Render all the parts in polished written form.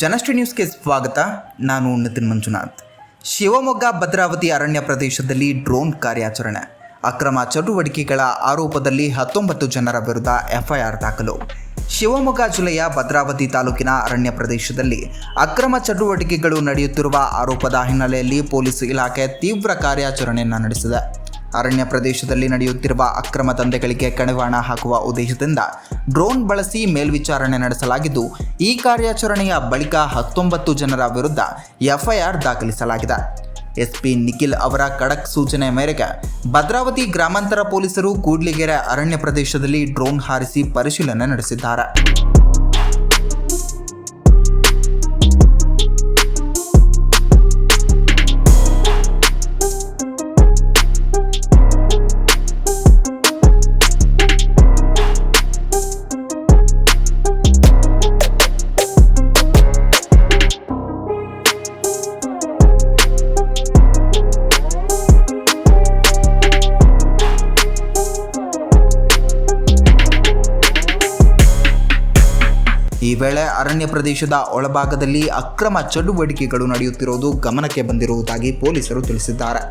ಜನಶ್ರೀ ನ್ಯೂಸ್ಗೆ ಸ್ವಾಗತ. ನಾನು ನಿತಿನ್ ಮಂಜುನಾಥ್. ಶಿವಮೊಗ್ಗ ಭದ್ರಾವತಿ ಅರಣ್ಯ ಪ್ರದೇಶದಲ್ಲಿ ಡ್ರೋನ್ ಕಾರ್ಯಾಚರಣೆ. ಅಕ್ರಮ ಚಟುವಟಿಕೆಗಳ ಆರೋಪದಲ್ಲಿ 19 ಜನರ ವಿರುದ್ಧ ಎಫ್ಐಆರ್ ದಾಖಲು. ಶಿವಮೊಗ್ಗ ಜಿಲ್ಲೆಯ ಭದ್ರಾವತಿ ತಾಲೂಕಿನ ಅರಣ್ಯ ಪ್ರದೇಶದಲ್ಲಿ ಅಕ್ರಮ ಚಟುವಟಿಕೆಗಳು ನಡೆಯುತ್ತಿರುವ ಆರೋಪದ ಹಿನ್ನೆಲೆಯಲ್ಲಿ ಪೊಲೀಸ್ ಇಲಾಖೆ ತೀವ್ರ ಕಾರ್ಯಾಚರಣೆಯನ್ನು ನಡೆಸಿದೆ. ಅರಣ್ಯ ಪ್ರದೇಶದಲ್ಲಿ ನಡೆಯುತ್ತಿರುವ ಅಕ್ರಮ ದಂಧೆಗಳಿಗೆ ಕಡಿವಾಣ ಹಾಕುವ ಉದ್ದೇಶದಿಂದ ಡ್ರೋನ್ ಬಳಸಿ ಮೇಲ್ವಿಚಾರಣೆ ನಡೆಸಲಾಗಿದ್ದು, ಈ ಕಾರ್ಯಾಚರಣೆಯ ಬಳಿಕ 19 ಜನರ ವಿರುದ್ಧ ಎಫ್ಐಆರ್ ದಾಖಲಿಸಲಾಗಿದೆ. ಎಸ್ಪಿ ನಿಖಿಲ್ ಅವರ ಖಡಕ್ ಸೂಚನೆ ಮೇರೆಗೆ ಭದ್ರಾವತಿ ಗ್ರಾಮಾಂತರ ಪೊಲೀಸರು ಕೂಡ್ಲಿಗೆರೆ ಅರಣ್ಯ ಪ್ರದೇಶದಲ್ಲಿ ಡ್ರೋನ್ ಹಾರಿಸಿ ಪರಿಶೀಲನೆ ನಡೆಸಿದ್ದಾರೆ. ಈ ವೇಳೆ ಅರಣ್ಯ ಪ್ರದೇಶದ ಒಳಭಾಗದಲ್ಲಿ ಅಕ್ರಮ ಚಟುವಟಿಕೆಗಳು ನಡೆಯುತ್ತಿರುವುದು ಗಮನಕ್ಕೆ ಬಂದಿರುವುದಾಗಿ ಪೊಲೀಸರು ತಿಳಿಸಿದ್ದಾರೆ.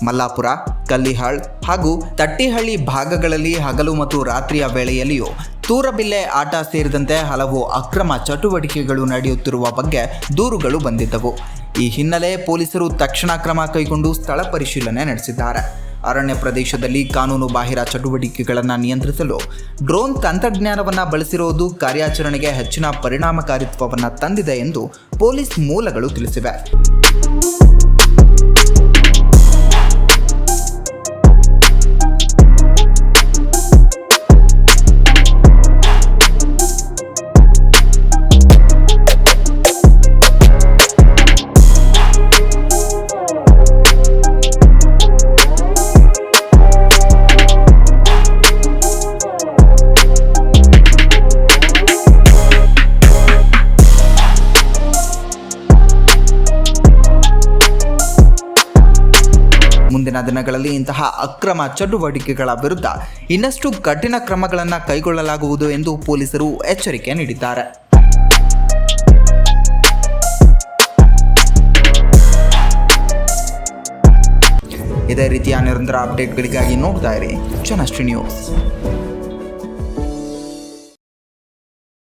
ಮಲ್ಲಾಪುರ, ಕಲ್ಲಿಹಾಳ್ ಹಾಗೂ ತಟ್ಟಿಹಳ್ಳಿ ಭಾಗಗಳಲ್ಲಿ ಹಗಲು ಮತ್ತು ರಾತ್ರಿಯ ವೇಳೆಯಲ್ಲಿಯೂ ತೂರಬಿಲ್ಲೆ ಆಟ ಸೇರಿದಂತೆ ಹಲವು ಅಕ್ರಮ ಚಟುವಟಿಕೆಗಳು ನಡೆಯುತ್ತಿರುವ ಬಗ್ಗೆ ದೂರುಗಳು ಬಂದಿದ್ದವು. ಈ ಹಿನ್ನೆಲೆ ಪೊಲೀಸರು ತಕ್ಷಣ ಕ್ರಮ ಕೈಗೊಂಡು ಸ್ಥಳ ಪರಿಶೀಲನೆ ನಡೆಸಿದ್ದಾರೆ. ಅರಣ್ಯ ಪ್ರದೇಶದಲ್ಲಿ ಕಾನೂನು ಬಾಹಿರ ಚಟುವಟಿಕೆಗಳನ್ನು ನಿಯಂತ್ರಿಸಲು ಡ್ರೋನ್ ತಂತ್ರಜ್ಞಾನವನ್ನು ಬಳಸಿರುವುದು ಕಾರ್ಯಾಚರಣೆಗೆ ಹೆಚ್ಚಿನ ಪರಿಣಾಮಕಾರಿತ್ವವನ್ನು ತಂದಿದೆ ಎಂದು ಪೊಲೀಸ್ ಮೂಲಗಳು ತಿಳಿಸಿವೆ. ಮುಂದಿನ ದಿನಗಳಲ್ಲಿ ಇಂತಹ ಅಕ್ರಮ ಚಟುವಟಿಕೆಗಳ ವಿರುದ್ಧ ಇನ್ನಷ್ಟು ಕಠಿಣ ಕ್ರಮಗಳನ್ನು ಕೈಗೊಳ್ಳಲಾಗುವುದು ಎಂದು ಪೊಲೀಸರು ಎಚ್ಚರಿಕೆ ನೀಡಿದ್ದಾರೆ. ಇದೇ ರೀತಿಯ ನಿರಂತರ ಅಪ್ಡೇಟ್ಗಳಿಗಾಗಿ ನೋಡ್ತಾ ಇರಿ ಜನಶ್ರೀ ನ್ಯೂಸ್.